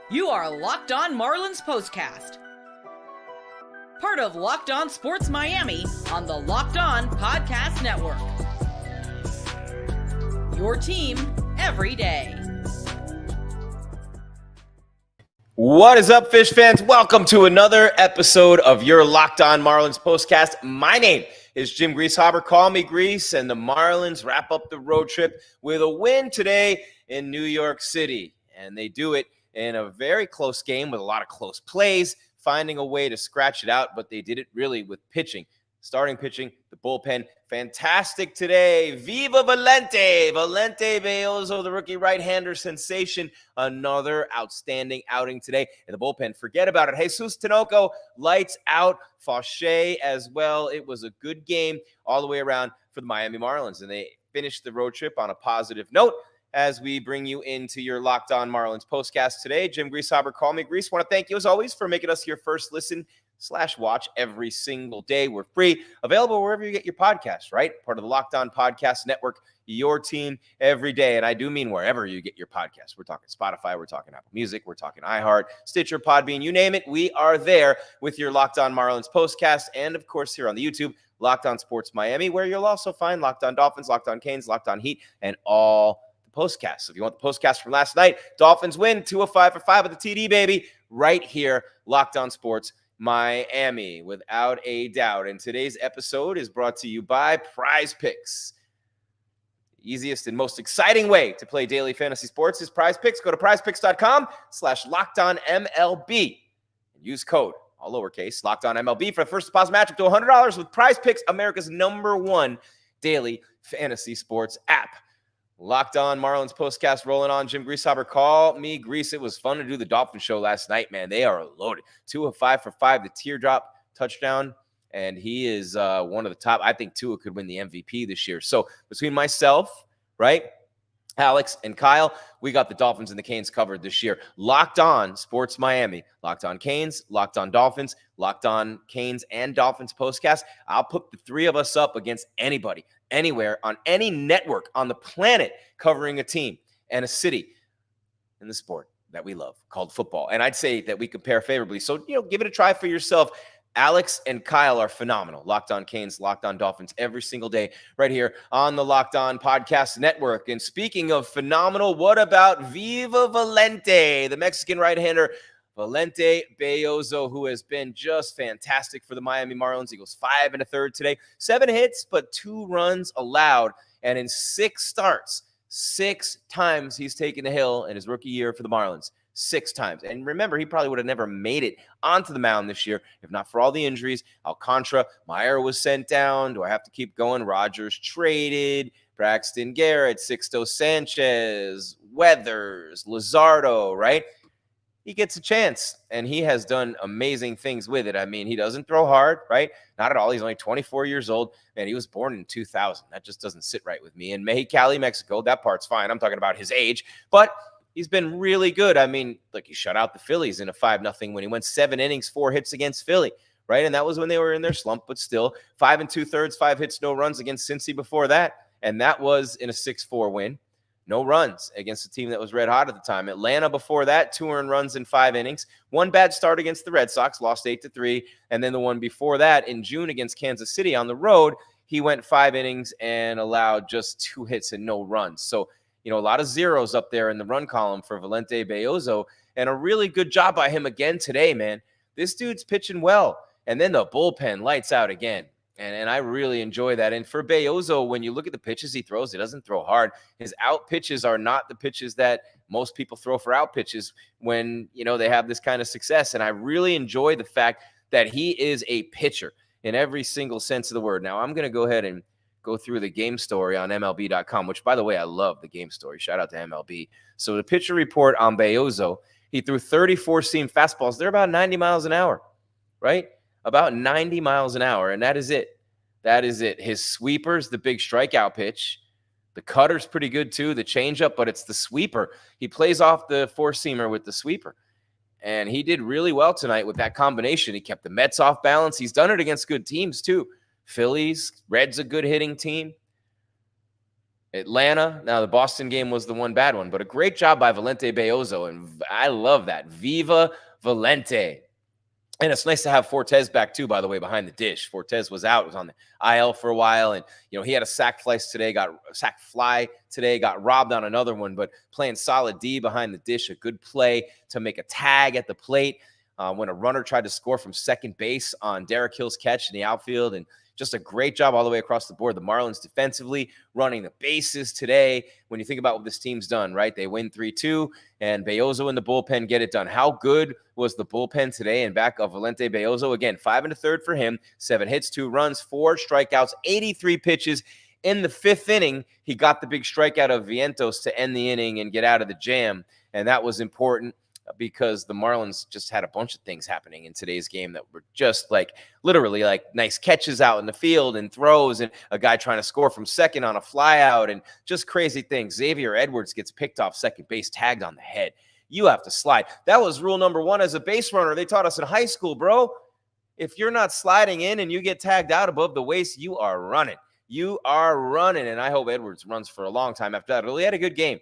You are Locked On Marlins POSTCAST, part of Locked On Sports Miami on the Locked On Podcast Network. Your team every day. What is up, Fish fans? Welcome to another episode of your Locked On Marlins POSTCAST. My name is Jim Grieshaber. Call me Grease, and the Marlins wrap up the road trip with a win today in New York City. And they do it in a very close game with a lot of close plays, finding a way to scratch it out, but they did it really with pitching. Starting pitching, the bullpen, fantastic today. Viva Valente! Valente Bellozo, the rookie right-hander sensation. Another outstanding outing today. And the bullpen, forget about it. Jesus Tinoco, lights out. Faucher as well. It was a good game all the way around for the Miami Marlins. And they finished the road trip on a positive note as we bring you into your Locked On Marlins POSTCAST today. Jim Grieshaber, call me Grease. Want to thank you as always for making us your first listen/watch every single day. We're free, available wherever you get your podcasts, right? Part of the Locked On Podcast Network, your team every day. And I do mean wherever you get your podcasts. We're talking Spotify, we're talking Apple Music, we're talking iHeart, Stitcher, Podbean, you name it. We are there with your Locked On Marlins POSTCAST. And of course, here on the YouTube, Locked On Sports Miami, where you'll also find Locked On Dolphins, Locked On Canes, Locked On Heat, and all postcast. So if you want the postcast from last night, Dolphins win 2 of 5 for 5 with the TD, baby, right here, Locked On Sports Miami, without a doubt. And today's episode is brought to you by Prize Picks. The easiest and most exciting way to play daily fantasy sports is Prize Picks. Go to prizepicks.com/LockedOnMLB and use code, all lowercase, LockedOnMLB for the first deposit match up to $100 with Prize Picks, America's #1 daily fantasy sports app. Locked On Marlins POSTCAST rolling on. Jim Grieshaber, call me Grease. It was fun to do the Dolphin show last night, man. They are loaded. 2 of 5 for 5, the teardrop touchdown, and he is one of the top. I think Tua could win the MVP this year. So between myself, right, Alex and Kyle, we got the Dolphins and the Canes covered this year. Locked On Sports Miami, Locked On Canes, Locked On Dolphins, Locked On Canes and Dolphins POSTCAST. I'll put the three of us up against anybody, anywhere, on any network on the planet covering a team and a city in the sport that we love called football. And I'd say that we compare favorably. So, give it a try for yourself. Alex and Kyle are phenomenal. Locked On Canes, Locked On Dolphins every single day right here on the Locked On Podcast Network. And speaking of phenomenal, what about Viva Valente, the Mexican right-hander Valente Bellozo, who has been just fantastic for the Miami Marlins. He goes 5 1/3 today. 7 hits, but 2 runs allowed. And in 6 starts, 6 times he's taken the hill in his rookie year for the Marlins. 6 times. And remember, he probably would have never made it onto the mound this year if not for all the injuries. Alcantara, Meyer was sent down. Do I have to keep going? Rogers traded. Braxton Garrett, Sixto Sanchez, Weathers, Luzardo, right? He gets a chance, and he has done amazing things with it. I mean, he doesn't throw hard, right? Not at all. He's only 24 years old, and he was born in 2000. That just doesn't sit right with me. And Mexicali, Mexico, that part's fine. I'm talking about his age, but he's been really good. I mean, look, he shut out the Phillies in a 5-0 win. He went 7 innings, 4 hits against Philly, right? And that was when they were in their slump, but still 5 2/3, 5 hits, no runs against Cincy before that, and that was in a 6-4 win. No runs against a team that was red hot at the time. Atlanta before that, 2 earned runs in 5 innings. 1 bad start against the Red Sox, lost 8-3. And then the one before that in June against Kansas City on the road, he went 5 innings and allowed just 2 hits and no runs. So, a lot of zeros up there in the run column for Valente Bellozo, and a really good job by him again today, man. This dude's pitching well. And then the bullpen lights out again. And I really enjoy that. And for Bellozo, when you look at the pitches he throws, he doesn't throw hard. His out pitches are not the pitches that most people throw for out pitches when, they have this kind of success. And I really enjoy the fact that he is a pitcher in every single sense of the word. Now, I'm going to go ahead and go through the game story on MLB.com, which, by the way, I love the game story. Shout out to MLB. So the pitcher report on Bellozo, he threw 34 seam fastballs. They're about 90 miles an hour, right? About 90 miles an hour, and that is it. That is it. His sweeper's the big strikeout pitch. The cutter's pretty good too, the changeup, but it's the sweeper. He plays off the four-seamer with the sweeper. And he did really well tonight with that combination. He kept the Mets off balance. He's done it against good teams too. Phillies, Reds, a good hitting team. Atlanta. Now, the Boston game was the one bad one, but a great job by Valente Bellozo, and I love that. Viva Valente. And it's nice to have Fortes back, too, by the way, behind the dish. Fortes was out, was on the IL for a while, and, he had a sack fly today, got robbed on another one, but playing solid D behind the dish, a good play to make a tag at the plate when a runner tried to score from second base on Derek Hill's catch in the outfield, and just a great job all the way across the board. The Marlins defensively running the bases today. When you think about what this team's done, right? They win 3-2, and Bellozo in the bullpen get it done. How good was the bullpen today in back of Valente Bellozo? Again, 5 1/3 for him, 7 hits, 2 runs, 4 strikeouts, 83 pitches. In the 5th inning, he got the big strikeout of Vientos to end the inning and get out of the jam, and that was important, because the Marlins just had a bunch of things happening in today's game that were just literally nice catches out in the field and throws, and a guy trying to score from second on a fly out, and just crazy things. Xavier Edwards gets picked off second base, tagged on the head. You have to slide. That was rule number 1 as a base runner. They taught us in high school, bro. If you're not sliding in and you get tagged out above the waist, you are running. You are running, and I hope Edwards runs for a long time after that. He had a good game.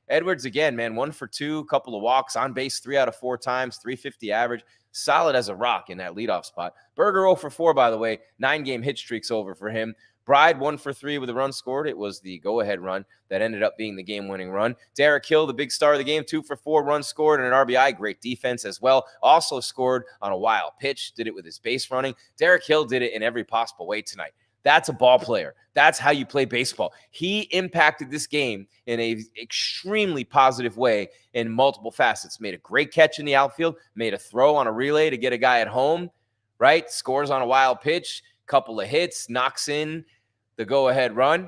Edwards, again, man, 1 for 2, couple of walks, on base 3 out of 4 times, 350 average, solid as a rock in that leadoff spot. Berger 0 for 4, by the way, 9-game hit streak's over for him. Bride 1 for 3 with a run scored. It was the go-ahead run that ended up being the game-winning run. Derek Hill, the big star of the game, 2 for 4, run scored, and an RBI. Great defense as well. Also scored on a wild pitch, did it with his base running. Derek Hill did it in every possible way tonight. That's a ball player. That's how you play baseball. He impacted this game in an extremely positive way in multiple facets. Made a great catch in the outfield, made a throw on a relay to get a guy at home, right? Scores on a wild pitch, couple of hits, knocks in the go-ahead run.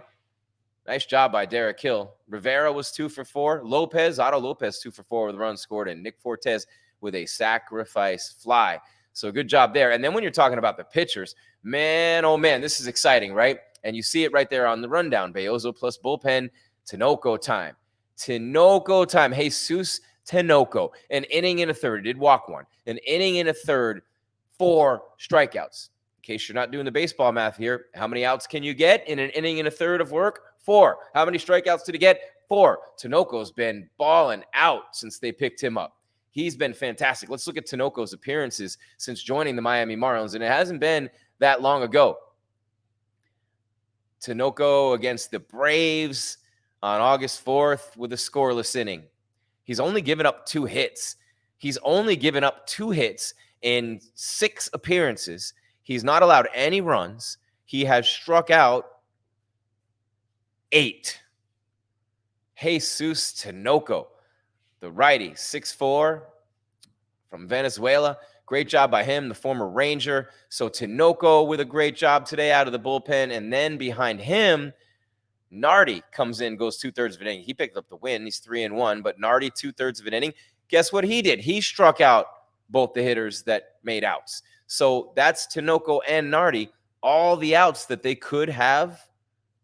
Nice job by Derek Hill. Rivera was 2 for 4. Otto Lopez 2 for 4 with a run scored, and Nick Fortes with a sacrifice fly. So good job there. And then when you're talking about the pitchers, man, oh man, this is exciting, right? And you see it right there on the rundown. Bellozo plus bullpen, Tinoco time. Jesus Tinoco. An inning and a third. He did walk 1. An inning and a third, 4 strikeouts. In case you're not doing the baseball math here, how many outs can you get in an inning and a third of work? 4. How many strikeouts did he get? 4. Tinoco's been balling out since they picked him up. He's been fantastic. Let's look at Tinoco's appearances since joining the Miami Marlins, and it hasn't been that long ago. Tinoco against the Braves on August 4th with a scoreless inning. He's only given up 2 hits. He's only given up 2 hits in 6 appearances. He's not allowed any runs. He has struck out 8. Jesus Tinoco, the righty, 6'4", from Venezuela. Great job by him, the former Ranger. So Tinoco with a great job today out of the bullpen. And then behind him, Nardi comes in, goes 2/3 of an inning. He picked up the win. He's 3-1, but Nardi 2/3 of an inning. Guess what he did? He struck out both the hitters that made outs. So that's Tinoco and Nardi. All the outs that they could have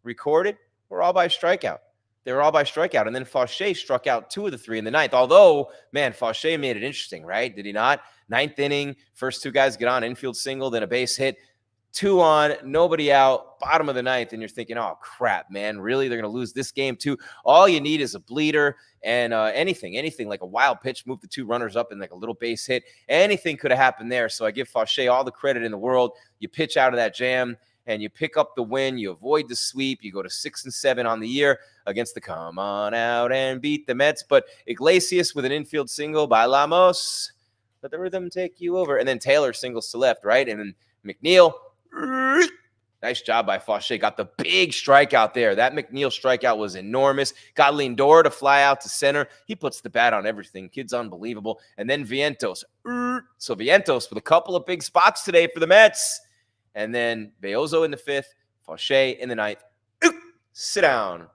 recorded were all by strikeout. They were all by strikeout. And then Faucher struck out 2 of the 3 in the 9th. Although, man, Faucher made it interesting, right? Did he not? 9th inning, first 2 guys get on, infield single, then a base hit. 2 on, nobody out, bottom of the 9th. And you're thinking, oh, crap, man. Really? They're going to lose this game too? All you need is a bleeder and anything like a wild pitch, move the 2 runners up and like a little base hit. Anything could have happened there. So I give Faucher all the credit in the world. You pitch out of that jam and you pick up the win. You avoid the sweep. You go to 6-7 on the year against the come on out and beat the Mets. But Iglesias with an infield single by Lamos. Let the rhythm take you over. And then Taylor singles to left, right? And then McNeil. Nice job by Faucher. Got the big strikeout there. That McNeil strikeout was enormous. Got Lindor to fly out to center. He puts the bat on everything. Kid's unbelievable. And then Vientos. So Vientos with a couple of big spots today for the Mets. And then Bellozo in the 5th. Faucher in the 9th. Sit down,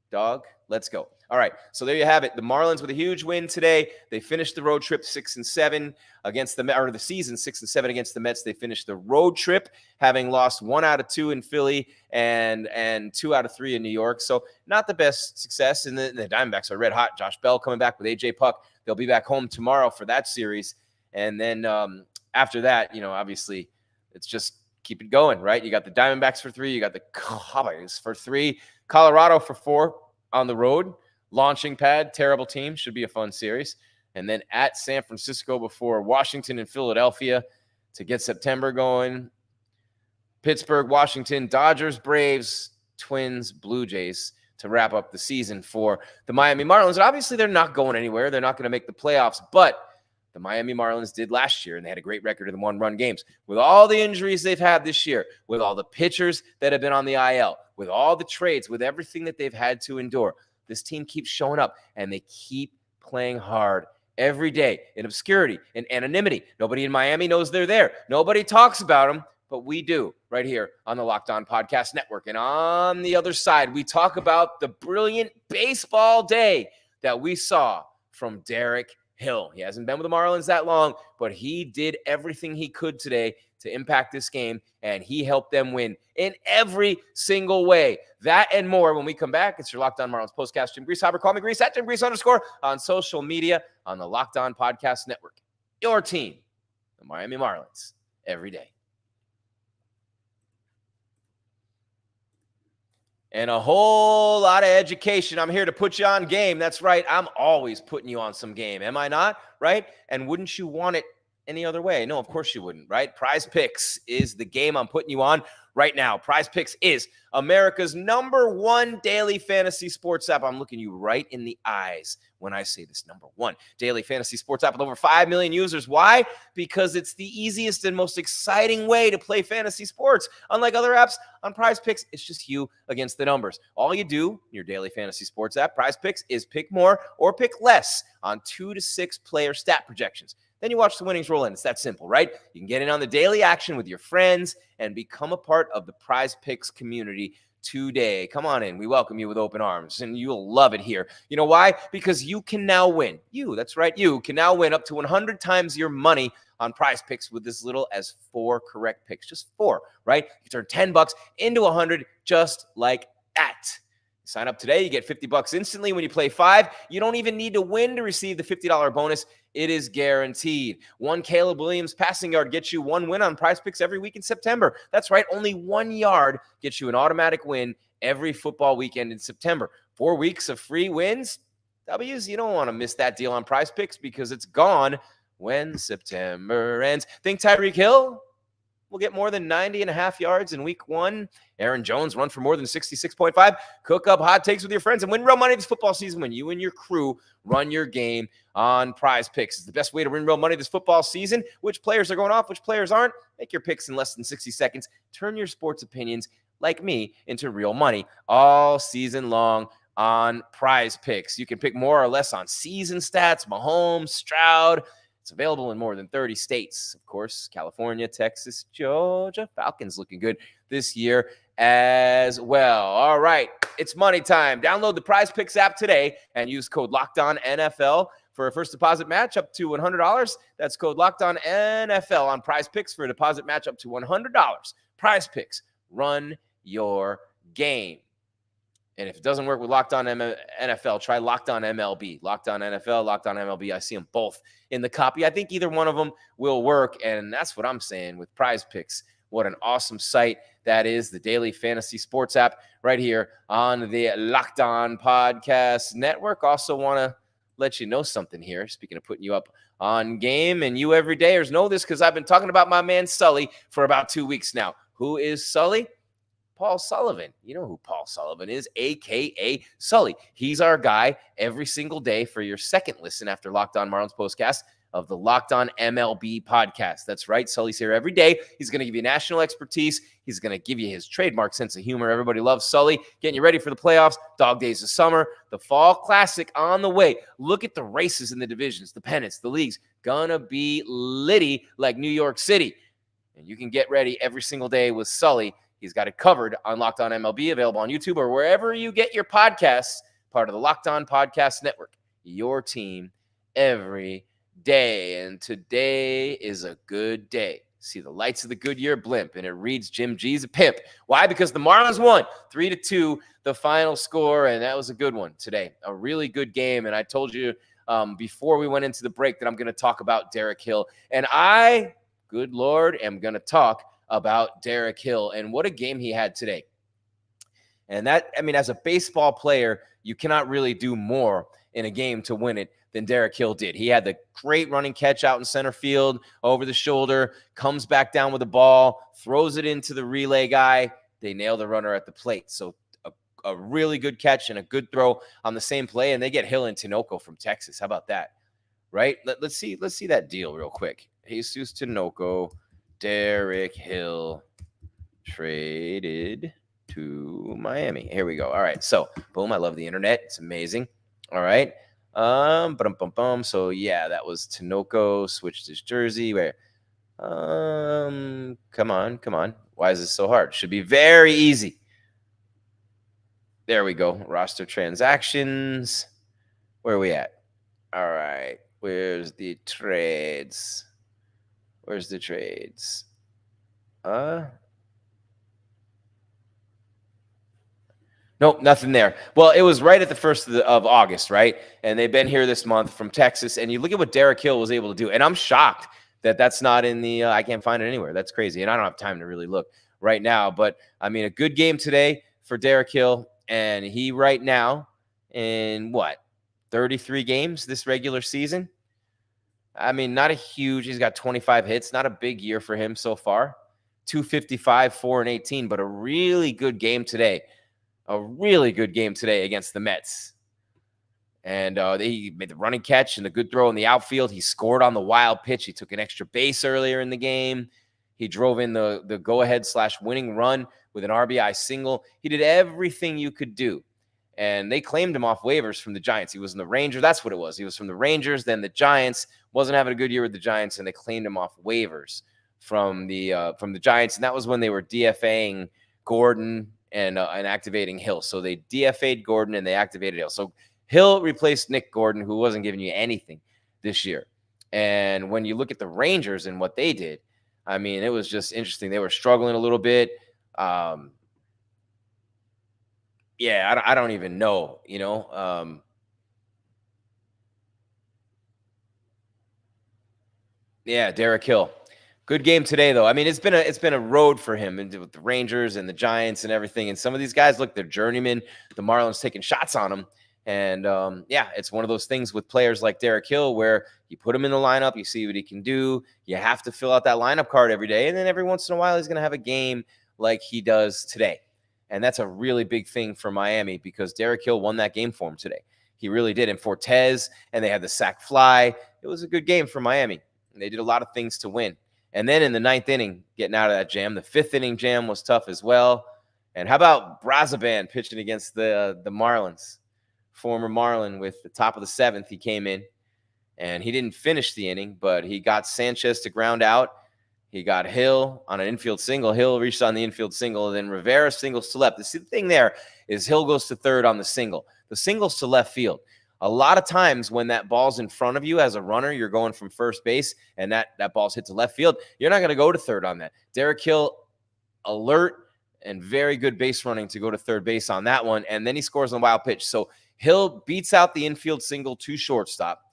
dog. Let's go. All right, so there you have it. The Marlins with a huge win today. They finished the road trip 6-7 against the season 6-7 against the Mets. They finished the road trip having lost 1 out of 2 in Philly and 2 out of 3 in New York. So not the best success. And the Diamondbacks are red hot. Josh Bell coming back with AJ Puck. They'll be back home tomorrow for that series. And then after that, obviously it's just keep it going, right? You got the Diamondbacks for 3. You got the Cowboys for 3. Colorado for 4 on the road. Launching pad, terrible team. Should be a fun series. And then at San Francisco before Washington and Philadelphia to get September going. Pittsburgh, Washington, Dodgers, Braves, Twins, Blue Jays to wrap up the season for the Miami Marlins. And obviously, they're not going anywhere. They're not going to make the playoffs. But the Miami Marlins did last year, and they had a great record in the one-run games. With all the injuries they've had this year, with all the pitchers that have been on the IL, with all the trades, with everything that they've had to endure, this team keeps showing up, and they keep playing hard every day in obscurity, in anonymity. Nobody in Miami knows they're there. Nobody talks about them, but we do right here on the Locked On Podcast Network. And on the other side, we talk about the brilliant baseball day that we saw from Derek Hill. He hasn't been with the Marlins that long, but he did everything he could today to impact this game, and he helped them win in every single way. That and more when we come back. It's your Locked On Marlins postcast. Jim Grieshaber. Call me Gries at Jim Gries _ on social media on the Locked On Podcast Network. Your team, the Miami Marlins, every day. And a whole lot of education. I'm here to put you on game. That's right. I'm always putting you on some game. Am I not? Right? And wouldn't you want it any other way? No, of course you wouldn't, right? Prize Picks is the game I'm putting you on right now. Prize Picks is America's #1 daily fantasy sports app. I'm looking you right in the eyes when I say this #1 daily fantasy sports app with over 5 million users. Why? Because it's the easiest and most exciting way to play fantasy sports. Unlike other apps on Prize Picks, it's just you against the numbers. All you do in your daily fantasy sports app, Prize Picks, is pick more or pick less on 2 to 6 player stat projections. Then you watch the winnings roll in. It's that simple, right? You can get in on the daily action with your friends and become a part of the Prize Picks community today. Come on in. We welcome you with open arms, and you'll love it here. You know why? Because you can now win. That's right. You can now win up to 100 times your money on Prize Picks with as little as 4 correct picks. Just 4, right? You can turn $10 into 100 just like that. Sign up today. You get $50 instantly when you play 5. You don't even need to win to receive the $50 bonus. It is guaranteed. 1 Caleb Williams passing yard gets you 1 win on Prize Picks every week in September. That's right. Only 1 yard gets you an automatic win every football weekend in September. 4 weeks of free wins. W's, you don't want to miss that deal on Prize Picks because it's gone when September ends. Think Tyreek Hill will get more than 90.5 yards in week 1. Aaron Jones run for more than 66.5. Cook up hot takes with your friends and win real money this football season when you and your crew run your game on Prize Picks. It's the best way to win real money this football season. Which players are going off, which players aren't. Make your picks in less than 60 seconds. Turn your sports opinions, like me, into real money all season long on Prize Picks. You can pick more or less on season stats, Mahomes, Stroud. It's available in more than 30 states. Of course, California, Texas, Georgia. Falcons looking good this year as well. All right, it's money time. Download the Prize Picks app today and use code LOCKEDONNFL for a first deposit match up to $100. That's code LOCKEDONNFL on Prize Picks for a deposit match up to $100. Prize Picks, run your game. And if it doesn't work with Locked On NFL, try Locked On MLB. Locked On NFL, Locked On MLB. I see them both in the copy. I think either one of them will work, and that's what I'm saying with Prize Picks. What an awesome site that is, the daily fantasy sports app right here on the Locked On Podcast Network. Also want to let you know something here, speaking of putting you up on game, and you everydayers know this because I've been talking about my man Sully for about 2 weeks now. Who is Sully? Paul Sullivan. You know who Paul Sullivan is, a.k.a. Sully. He's our guy every single day for your second listen after Locked On Marlins postcast of the Locked On MLB podcast. That's right. Sully's here every day. He's going to give you national expertise. He's going to give you his trademark sense of humor. Everybody loves Sully. Getting you ready for the playoffs, dog days of summer, the fall classic on the way. Look at the races in the divisions, the pennants, the leagues. Gonna be litty like New York City. And you can get ready every single day with Sully. He's got it covered on Locked On MLB, available on YouTube or wherever you get your podcasts, part of the Locked On Podcast Network. Your team every day. And today is a good day. See the lights of the Goodyear blimp, and it reads Jim G's a pimp. Why? Because the Marlins won 3-2, the final score, and that was a good one today. A really good game, and I told you before we went into the break that I'm going to talk about Derek Hill. And I, good Lord, am going to talk about Derek Hill and what a game he had today. And that, I mean, as a baseball player, you cannot really do more in a game to win it than Derek Hill did. He had the great running catch out in center field, over the shoulder, comes back down with the ball, throws it into the relay guy. They nail the runner at the plate. So a really good catch and a good throw on the same play, and they get Hill and Tinoco from Texas. How about that? Right? Let's see that deal real quick. Jesus Tinoco, Derek Hill traded to Miami. Here we go. All right. So boom, I love the internet. It's amazing. All right. So yeah, that was Tinoco, switched his jersey. Where come on. Why is this so hard? Should be very easy. There we go. Roster transactions. Where are we at? All right. Where's the trades? Nope, nothing there. Well, it was right at the 1st of August, right? And they've been here this month from Texas. And you look at what Derek Hill was able to do. And I'm shocked that that's not in the I can't find it anywhere. That's crazy. And I don't have time to really look right now. But, I mean, a good game today for Derek Hill. And he right now in 33 games this regular season? I mean, not a huge. He's got 25 hits. Not a big year for him so far. 255, 4-18. But a really good game today. A really good game today against the Mets. And he made the running catch and the good throw in the outfield. He scored on the wild pitch. He took an extra base earlier in the game. He drove in the go-ahead / winning run with an RBI single. He did everything you could do. And they claimed him off waivers from the Giants. He was in the Rangers. That's what it was. He was from the Rangers, then the Giants. Wasn't having a good year with the Giants, and they claimed him off waivers from the Giants. And that was when they were DFAing Gordon and activating Hill. So they DFA'd Gordon and they activated Hill. So Hill replaced Nick Gordon, who wasn't giving you anything this year. And when you look at the Rangers and what they did, I mean, it was just interesting. They were struggling a little bit. I don't even know, Derek Hill. Good game today, though. I mean, it's been a road for him and with the Rangers and the Giants and everything. And some of these guys, look, they're journeymen. The Marlins taking shots on them. And, it's one of those things with players like Derek Hill where you put him in the lineup, you see what he can do. You have to fill out that lineup card every day. And then every once in a while, he's going to have a game like he does today. And that's a really big thing for Miami because Derek Hill won that game for him today. He really did. And Fortes, and they had the sac fly. It was a good game for Miami. And they did a lot of things to win. And then in the 9th inning, getting out of that jam, the 5th inning jam was tough as well. And how about Brazaban pitching against the Marlins? Former Marlin with the top of the 7th, he came in. And he didn't finish the inning, but he got Sanchez to ground out. He got Hill on an infield single. Hill reached on the infield single, and then Rivera singles to left. The thing there is Hill goes to third on the single. The single's to left field. A lot of times when that ball's in front of you as a runner, you're going from first base, and that ball's hit to left field, you're not going to go to third on that. Derek Hill, alert and very good base running to go to third base on that one, and then he scores on a wild pitch. So Hill beats out the infield single to shortstop,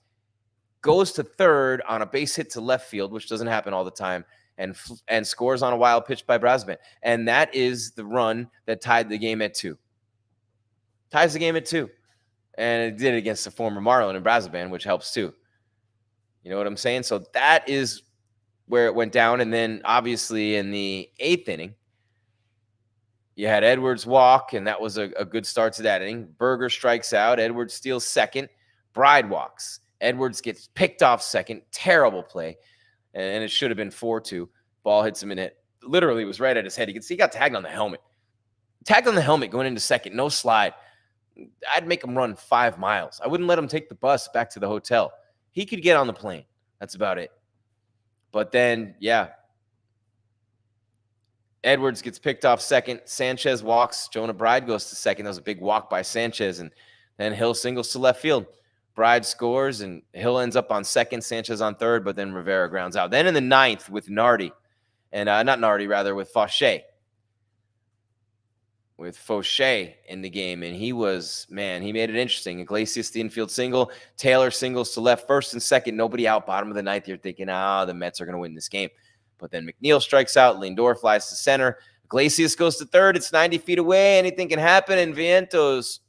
goes to third on a base hit to left field, which doesn't happen all the time, and scores on a wild pitch by Brazaban. And that is the run that tied the game at 2. Ties the game at 2. And it did it against the former Marlin and Brazaban, which helps too. You know what I'm saying? So that is where it went down. And then obviously in the 8th inning, you had Edwards walk, and that was a good start to that inning. Berger strikes out. Edwards steals second. Bride walks. Edwards gets picked off second. Terrible play. And it should have been 4-2. Ball hits him in it. Literally was right at his head. You can see he got tagged on the helmet. Tagged on the helmet going into second. No slide. I'd make him run 5 miles. I wouldn't let him take the bus back to the hotel. He could get on the plane. That's about it. But then, Edwards gets picked off second. Sanchez walks. Jonah Bride goes to second. That was a big walk by Sanchez. And then Hill singles to left field. Bride scores, and Hill ends up on second. Sanchez on third, but then Rivera grounds out. Then in the 9th with Nardi. And with Faucher. With Faucher in the game, and he made it interesting. Iglesias, the infield single. Taylor singles to left, first and second. Nobody out, bottom of the 9th. You're thinking, the Mets are going to win this game. But then McNeil strikes out. Lindor flies to center. Iglesias goes to third. It's 90 feet away. Anything can happen. And Vientos,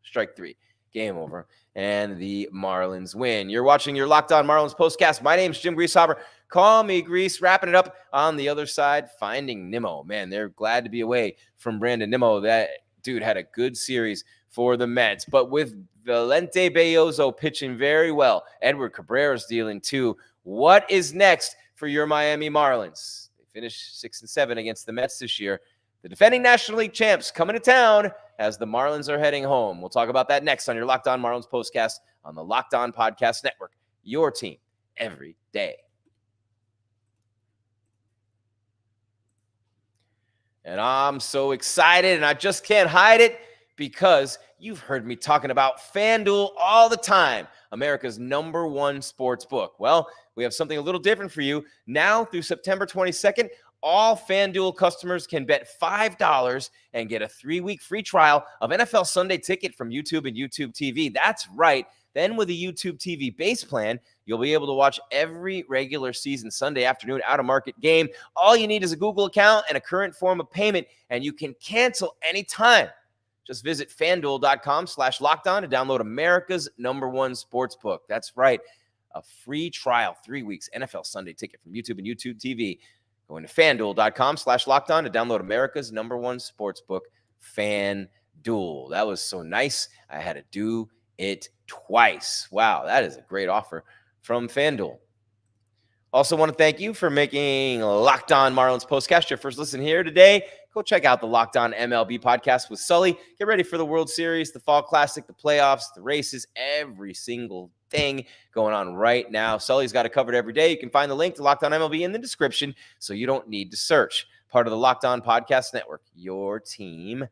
strike 3. Game over. And the Marlins win. You're watching your Locked On Marlins postcast. My name's Jim Grieshaber. Call me Grease. Wrapping it up on the other side, finding Nimmo. Man, they're glad to be away from Brandon Nimmo. That dude had a good series for the Mets. But with Valente Bellozo pitching very well, Edward Cabrera's dealing too. What is next for your Miami Marlins? They finished 6-7 against the Mets this year. The defending National League champs coming to town as the Marlins are heading home. We'll talk about that next on your Locked On Marlins postcast on the Locked On Podcast Network. Your team every day. And I'm so excited, and I just can't hide it because you've heard me talking about FanDuel all the time, America's #1 sports book. Well, we have something a little different for you. Now through September 22nd, all FanDuel customers can bet $5 and get a 3-week free trial of NFL Sunday Ticket from YouTube and YouTube TV. That's right. Then with a YouTube TV base plan, you'll be able to watch every regular season Sunday afternoon out-of-market game. All you need is a Google account and a current form of payment, and you can cancel anytime. Just visit FanDuel.com/lockedon to download America's #1 sportsbook. That's right. A free trial, 3 weeks, NFL Sunday Ticket from YouTube and YouTube TV. Going to FanDuel.com/lockedon to download America's #1 sportsbook, FanDuel. That was so nice. I had to do it twice. Wow, that is a great offer from FanDuel. Also want to thank you for making Locked On Marlins postcast your first listen here today. Go check out the Locked On MLB podcast with Sully. Get ready for the World Series, the Fall Classic, the playoffs, the races, every single thing going on right now. Sully's got it covered every day. You can find the link to Locked On MLB in the description, so you don't need to search. Part of the Locked On Podcast Network, your team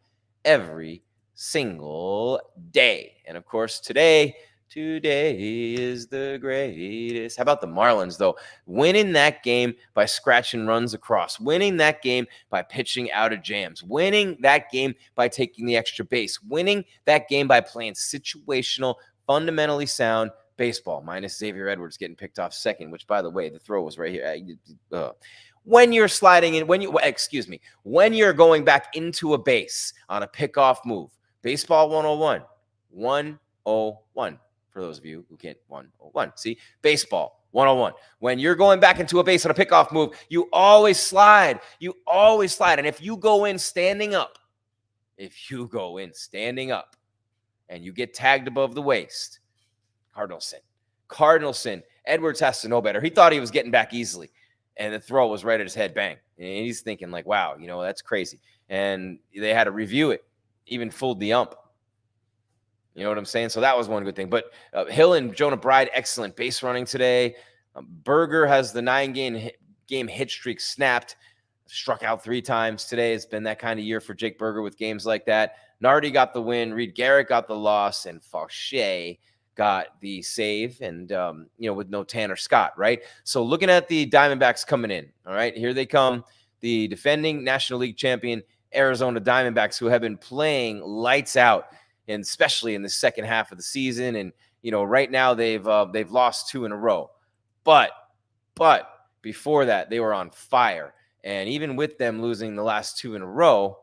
every single day. And of course, today is the greatest. How about the Marlins, though? Winning that game by scratching runs across, winning that game by pitching out of jams, winning that game by taking the extra base, winning that game by playing situational, fundamentally sound baseball, minus Xavier Edwards getting picked off second, which, by the way, the throw was right here. When you're sliding in, when you're going back into a base on a pickoff move, baseball 101, 101. For those of you who can't 101, see, baseball 101. When you're going back into a base on a pickoff move, you always slide. And if you go in standing up, and you get tagged above the waist, Cardinal sin. Edwards has to know better. He thought he was getting back easily, and the throw was right at his head, bang. And he's thinking like, wow, that's crazy. And they had to review it, even fooled the ump. You know what I'm saying? So that was one good thing. But Hill and Jonah Bride, excellent base running today. Berger has the 9-game hit streak snapped. Struck out 3 times today. It's been that kind of year for Jake Berger with games like that. Nardi got the win. Reed Garrett got the loss. And Faucher got the save. And, with no Tanner Scott, right? So looking at the Diamondbacks coming in, all right, here they come. The defending National League champion Arizona Diamondbacks, who have been playing lights out, and especially in the second half of the season. And, right now they've lost 2 in a row. But before that, they were on fire. And even with them losing the last 2 in a row,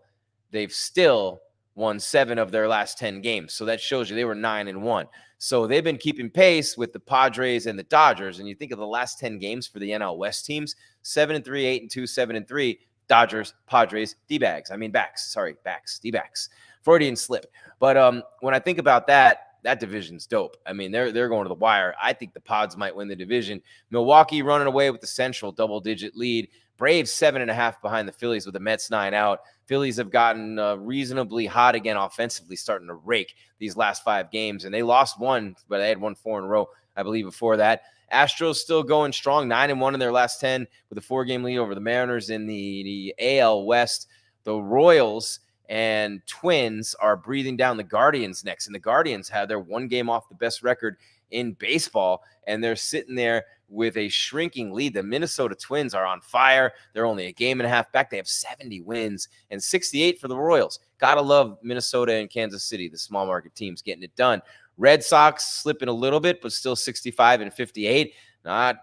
they've still won 7 of their last 10 games. So that shows you they were 9-1. So they've been keeping pace with the Padres and the Dodgers. And you think of the last 10 games for the NL West teams, 7-3, 8-2, 7-3, Dodgers, Padres, D-backs. D-backs. Freudian slip. But when I think about that division's dope. I mean, they're going to the wire. I think the Pods might win the division. Milwaukee running away with the Central double-digit lead. Braves 7.5 behind the Phillies with the Mets 9 out. Phillies have gotten reasonably hot again offensively, starting to rake these last 5 games. And they lost 1, but they had won 4 in a row, I believe, before that. Astros still going strong, 9-1 in their last 10 with a 4-game lead over the Mariners in the AL West. The Royals and Twins are breathing down the Guardians next. And the Guardians had their 1 game off the best record in baseball, and they're sitting there with a shrinking lead. The Minnesota Twins are on fire. They're only a game and a half back. They have 70 wins and 68 for the Royals. Gotta love Minnesota and Kansas City, the small market teams getting it done. Red Sox slipping a little bit, but still 65 and 58.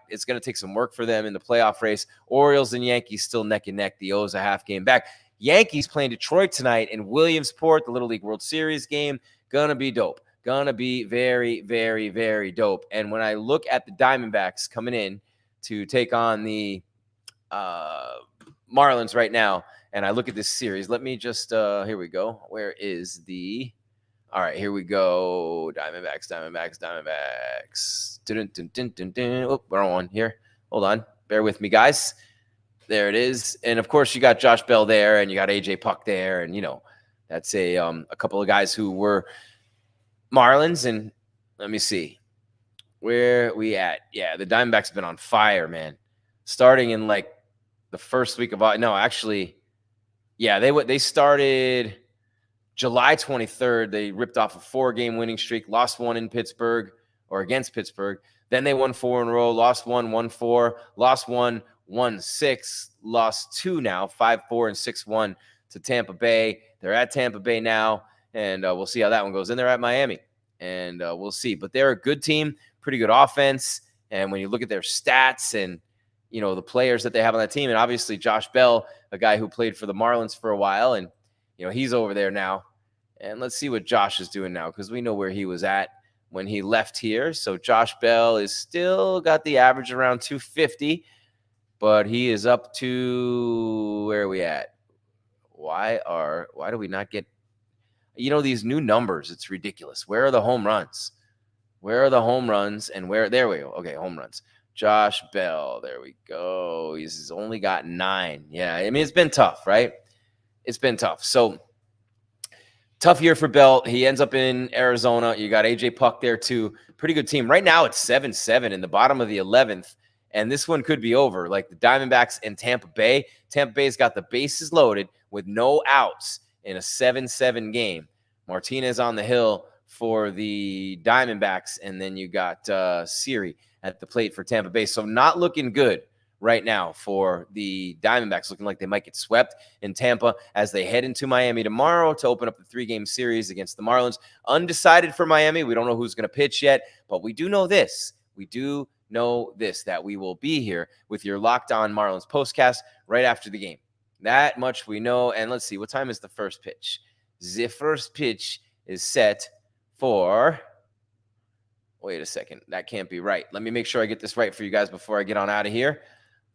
It's going to take some work for them in the playoff race. Orioles and Yankees still neck and neck. The O's a half game back. Yankees playing Detroit tonight in Williamsport, the Little League World Series game. Gonna be dope. Gonna be very, very, very dope. And when I look at the Diamondbacks coming in to take on the Marlins right now, and I look at this series, let me just, here we go. Where is the... All right, here we go. Diamondbacks. Dun, dun, dun, dun, dun. Oh, wrong one here. Hold on. Bear with me, guys. There it is. And, of course, you got Josh Bell there, and you got A.J. Puck there. And, that's a couple of guys who were Marlins. And let me see. Where we at? Yeah, the Diamondbacks have been on fire, man. Starting in, the first week of – no, actually, yeah, they started – July 23rd, they ripped off a 4-game winning streak, lost one in Pittsburgh or against Pittsburgh. Then they won 4 in a row, lost 1, won 4, lost 1, won 6, lost 2 now, 5-4 and 6-1 to Tampa Bay. They're at Tampa Bay now, and we'll see how that one goes. Then they're at Miami, and we'll see. But they're a good team, pretty good offense. And when you look at their stats and, the players that they have on that team, and obviously Josh Bell, a guy who played for the Marlins for a while, and he's over there now. And let's see what Josh is doing now, because we know where he was at when he left here. So Josh Bell is still got the average around 250, but he is up to, where are we at? Why do we not get, these new numbers? It's ridiculous. Where are the home runs? And where, there we go. Okay, home runs. Josh Bell, there we go. He's only got 9. Yeah, I mean, it's been tough, right? It's been tough. So tough year for Bell. He ends up in Arizona. You got A.J. Puck there too. Pretty good team. Right now it's 7-7 in the bottom of the 11th, and this one could be over. Like the Diamondbacks and Tampa Bay. Tampa Bay's got the bases loaded with no outs in a 7-7 game. Martinez on the hill for the Diamondbacks, and then you got Siri at the plate for Tampa Bay. So not looking good right now for the Diamondbacks, looking like they might get swept in Tampa as they head into Miami tomorrow to open up the 3-game series against the Marlins. Undecided for Miami. We don't know who's going to pitch yet, but we do know this. That we will be here with your Locked On Marlins postcast right after the game. That much we know. And let's see, what time is the first pitch? The first pitch is set for... Wait a second. That can't be right. Let me make sure I get this right for you guys before I get on out of here.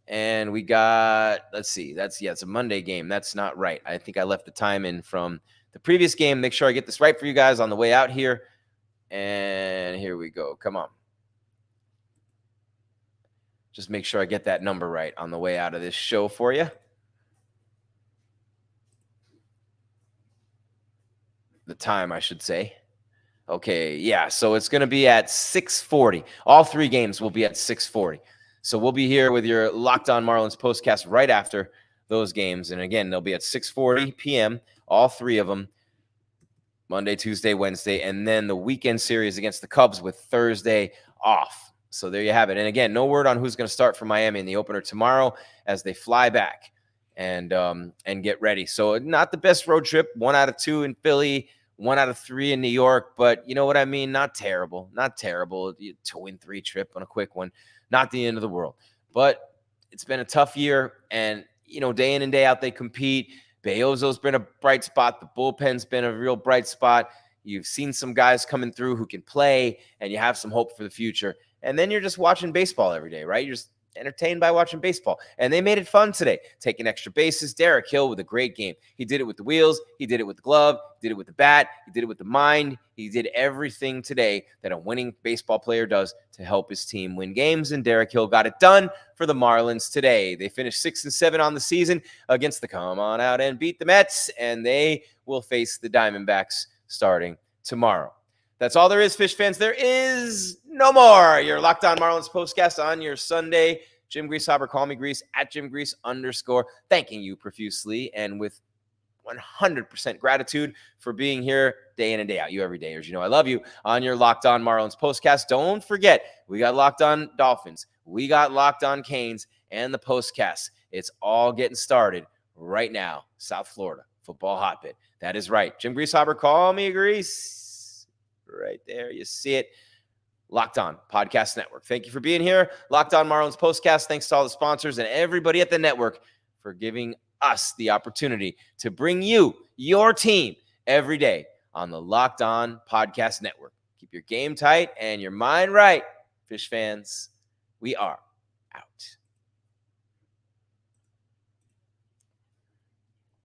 And we got, let's see, it's a Monday game. That's not right. I think I left the time in from the previous game. Make sure I get this right for you guys on the way out here. And here we go. Come on. Just make sure I get that number right on the way out of this show for you. The time, I should say. Okay, yeah, so it's going to be at 6:40. All 3 games will be at 6:40. So we'll be here with your Locked On Marlins postcast right after those games. And again, they'll be at 6:40 p.m., all 3 of them, Monday, Tuesday, Wednesday, and then the weekend series against the Cubs with Thursday off. So there you have it. And again, no word on who's going to start for Miami in the opener tomorrow as they fly back and get ready. So not the best road trip, 1 out of 2 in Philly, 1 out of 3 in New York, but you know what I mean? Not terrible. 2-3 trip on a quick one. Not the end of the world. But it's been a tough year, and, day in and day out they compete. Bellozo's been a bright spot. The bullpen's been a real bright spot. You've seen some guys coming through who can play, and you have some hope for the future. And then you're just watching baseball every day, right? You're just entertained by watching baseball. And they made it fun today, taking extra bases. Derek Hill with a great game. He did it with the wheels. He did it with the glove. He did it with the bat. He did it with the mind. He did everything today that a winning baseball player does to help his team win games. And Derek Hill got it done for the Marlins today. They finished 6-7 on the season against the come on out and beat the Mets. And they will face the Diamondbacks starting tomorrow. That's all there is, Fish fans. There is no more. Your Locked On Marlins postcast on your Sunday. Jim Grieshaber, call me Grease, at Jim Grease _ thanking you profusely and with 100% gratitude for being here day in and day out. You every day. As you know, I love you on your Locked On Marlins postcast. Don't forget, we got Locked On Dolphins. We got Locked On Canes and the postcast. It's all getting started right now. South Florida football hotbed. That is right. Jim Grieshaber, call me Grease. Right there. You see it. Locked On Podcast Network. Thank you for being here. Locked On Marlins Postcast. Thanks to all the sponsors and everybody at the network for giving us the opportunity to bring you your team every day on the Locked On Podcast Network. Keep your game tight and your mind right, Fish fans. We are out.